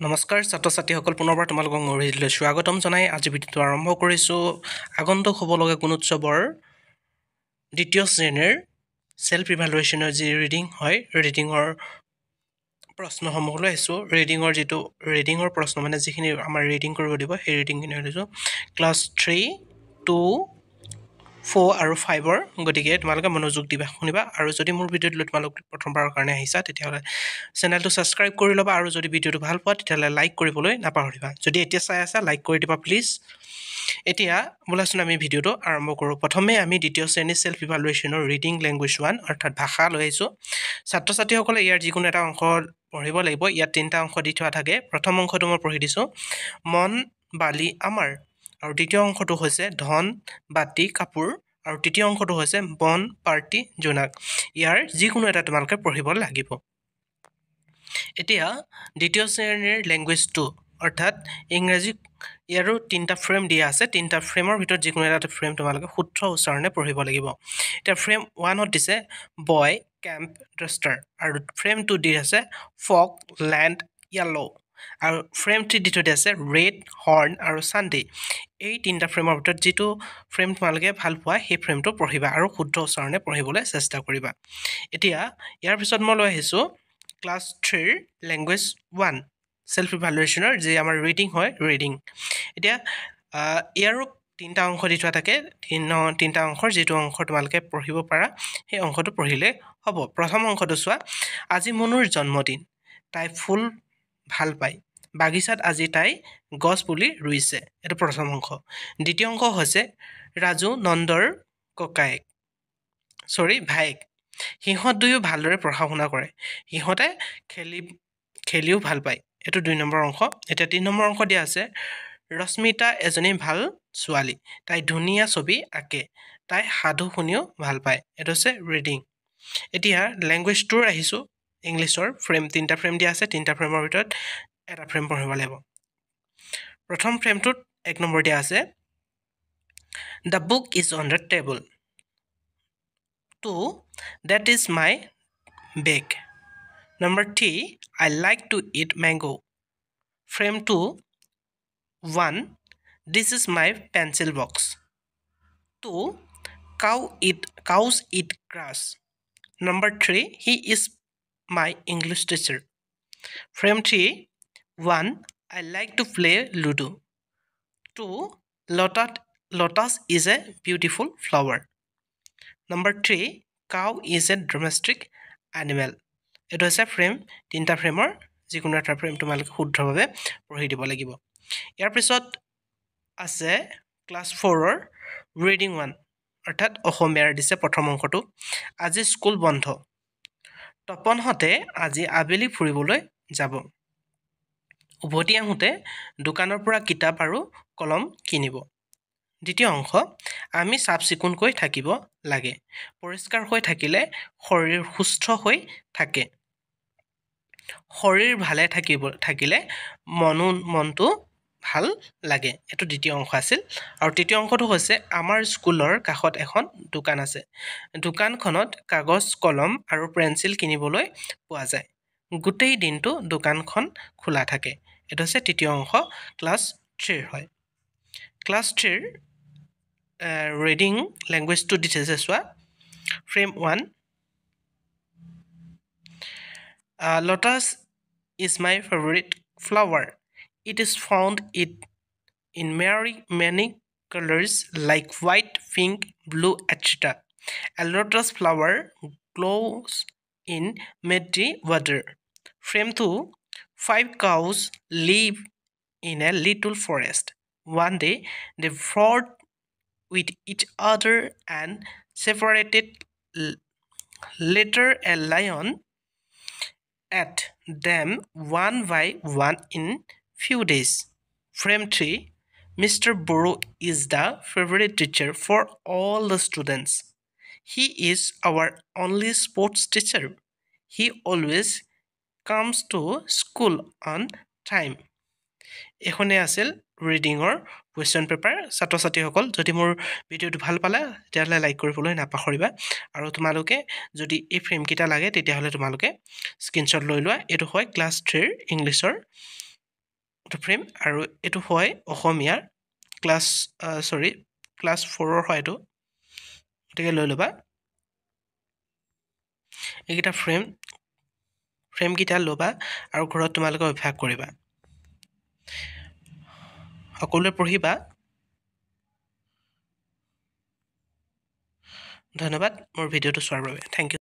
নমস্কাৰ ছাত্ৰ ছাত্ৰীসকল পুনৰবাৰ তোমালোকক মোৰ ভিডিঅ'লৈ স্বাগতম জনাই আজি ভিডিঅ'টো আৰম্ভ কৰিছোঁ আগন্তুক হ'ব লগা গুণোৎসৱৰ দ্বিতীয় শ্ৰেণীৰ সেলফ ইভালুৱেশ্যনৰ যি ৰিডিং হয় ৰিডিঙৰ প্ৰশ্নসমূহ লৈ আহিছোঁ ৰিডিঙৰ প্ৰশ্ন মানে যিখিনি আমাৰ ৰিডিং কৰিব দিব সেই ৰিডিংখিনি লৈছোঁ ক্লাছ 3, 2, 4 আৰু 5ৰ গতিকে তোমালোকে মনোযোগ দিবা শুনিবা আৰু যদি মোৰ ভিডিঅ'টো তোমালোক প্ৰথমবাৰৰ কাৰণে আহিছা তেতিয়াহ'লে চেনেলটো ছাবস্ক্ৰাইব কৰি ল'বা আৰু যদি ভিডিঅ'টো ভাল পোৱা তেতিয়াহ'লে লাইক কৰিবলৈ নাপাহৰিবা যদি এতিয়া চাই আছা লাইক কৰি দিবা প্লিজ এতিয়া বোলাচোন আমি ভিডিঅ'টো আৰম্ভ কৰোঁ প্ৰথমে আমি দ্বিতীয় শ্ৰেণীৰ সেলফ ইভালুৱেশ্যনৰ ৰিডিং লেংগুৱেজ 1 অৰ্থাৎ ভাষা লৈ আহিছোঁ ছাত্ৰ ছাত্ৰীসকলে ইয়াৰ যিকোনো এটা অংশ পঢ়িব লাগিব ইয়াত তিনিটা অংশ দি থোৱা থাকে প্ৰথম অংশটো মই পঢ়ি দিছোঁ মন বালি আমাৰ আৰু দ্বিতীয় অংশটো হৈছে ধন বাতি কাপোৰ আৰু তৃতীয় অংশটো হৈছে বন পাৰ্টি জোনাক ইয়াৰ যিকোনো এটা তোমালোকে পঢ়িব লাগিব এতিয়া দ্বিতীয় শ্ৰেণীৰ লেংগুৱেজ 2 অৰ্থাৎ ইংৰাজী ইয়াৰো তিনিটা ফ্ৰেম দিয়া আছে তিনিটা ফ্ৰেমৰ ভিতৰত যিকোনো এটা ফ্ৰেম তোমালোকে শুদ্ধ উচ্চাৰণে পঢ়িব লাগিব এতিয়া ফ্ৰেম 1ত দিছে বয় কেম্প ডাষ্টাৰ আৰু ফ্ৰেম 2 দি আছে ফক লেণ্ড য়েল্লো আৰু ফ্ৰেম 3 দি থৈ দিয়া আছে ৰেড হৰ্ণ আৰু চানডে এই তিনিটা ফ্ৰেমৰ ভিতৰত যিটো ফ্ৰেম তোমালোকে ভাল পোৱা সেই ফ্ৰেমটো পঢ়িবা আৰু শুদ্ধ উচ্চাৰণে পঢ়িবলৈ চেষ্টা কৰিবা এতিয়া ইয়াৰ পিছত মই লৈ আহিছোঁ ক্লাছ 3ৰ লেংগুৱেজ 1 সেলফ ইভালুৱেশ্যনৰ যি আমাৰ ৰিডিং হয় ৰিডিং এতিয়া ইয়াৰো তিনিটা অংশ দি থোৱা থাকে তিনিটা অংশৰ যিটো অংশ তোমালোকে পঢ়িব পাৰা সেই অংশটো পঢ়িলে হ'ব প্ৰথম অংশটো চোৱা আজি মনুৰ জন্মদিন তাই ফুল ভাল পায় বাগিচাত আজি তাই গছ পুলি ৰুইছে এইটো প্ৰথম অংশ দ্বিতীয় অংশ হৈছে ৰাজু নন্দৰ ভায়েক সিহঁত দুয়ো ভালদৰে পঢ়া শুনা কৰে সিহঁতে খেলিও ভাল পায় এইটো 2 নম্বৰ অংশ এতিয়া 3 নম্বৰ অংশ দিয়া আছে ৰশ্মিতা এজনী ভাল ছোৱালী তাই ধুনীয়া ছবি আঁকে তাই সাধু শুনিও ভাল পায় এইটো হৈছে ৰিডিং এতিয়া লেংগুৱেজ 2ৰ আহিছোঁ ইংলিছৰ ফ্ৰেম তিনিটা ফ্ৰেম দিয়া আছে তিনিটা ফ্ৰেমৰ ভিতৰত এটা ফ্ৰেম পঢ়িব লাগিব প্ৰথম ফ্ৰেমটোত 1 নম্বৰ দিয়া আছে the book is on the table 2 that is my bag number 3 I like to eat mango frame 2 1 this is my pencil box 2 cows eat grass number 3 he is my English teacher frame 3 1 I like to play ludo 2 lotus is a beautiful flower number 3 cow is a domestic animal এইটো হৈছে frame তিনিটা ফ্ৰেমৰ যিকোনো এটা frame তোমালোকে শুদ্ধভাৱে পঢ়ি দিব লাগিব ইয়াৰ পিছত আছে ক্লাছ 4ৰ ৰিডিং 1 অৰ্থাৎ অসমীয়াৰ দিছে প্ৰথম অংশটো আজি স্কুল বন্ধ তপনহঁতে আজি আবেলি ফুৰিবলৈ যাব উভতি আহোঁতে দোকানৰ পৰা কিতাপ আৰু কলম কিনিব দ্বিতীয় অংশ আমি চাফ চিকুণকৈ থাকিব লাগে পৰিষ্কাৰ হৈ থাকিলে শৰীৰ সুস্থ হৈ থাকে শৰীৰ ভালে থাকিলে মনটো ভাল লাগে এইটো দ্বিতীয় অংশ আছিল আৰু তৃতীয় অংশটো হৈছে আমাৰ স্কুলৰ কাষত এখন দোকান আছে দোকানখনত কাগজ কলম আৰু পেন্সিল কিনিবলৈ পোৱা যায় গোটেই দিনটো দোকানখন খোলা থাকে এইটো হৈছে তৃতীয় অংশ ক্লাছ 3 হয় ক্লাছ 3ৰ ৰিডিং লেংগুৱেজ 2 দিছে চোৱা frame 1 lotus is my favorite flower it is found in many colors like white pink blue etc a lotus flower glows in muddy water frame 2 5 cows live in a little forest one day they fought with each other and separated later a lion ate them one by one in few days frame 3 Mr. Burrow is the favorite teacher for all the students he is our only sports teacher he always comes to school on time এখনে আছিল ৰিডিঙৰ question paper ছাত্ৰ ছাত্ৰীসকল যদি মোৰ ভিডিঅ'টো ভাল পালা তেতিয়াহ'লে লাইক কৰিবলৈ নাপাহৰিবা আৰু তোমালোকে যদি এই ফ্ৰেমকেইটা লাগে তেতিয়াহ'লে তোমালোকে স্ক্ৰীনশ্বট লৈ লোৱা এইটো হয় ক্লাছ 3ৰ ইংলিছৰ এইটো ফ্ৰেম আৰু এইটো হয় অসমীয়াৰ ক্লাছ 4ৰ হয় এইটো, গতিকে লৈ ল'বা। এইকেইটা ফ্ৰেমকেইটা ল'বা আৰু ঘৰত তোমালোকে অভ্যাস কৰিবা। সকলোৱে পঢ়িবা। ধন্যবাদ মোৰ ভিডিঅ'টো চোৱাৰ বাবে। Thank U.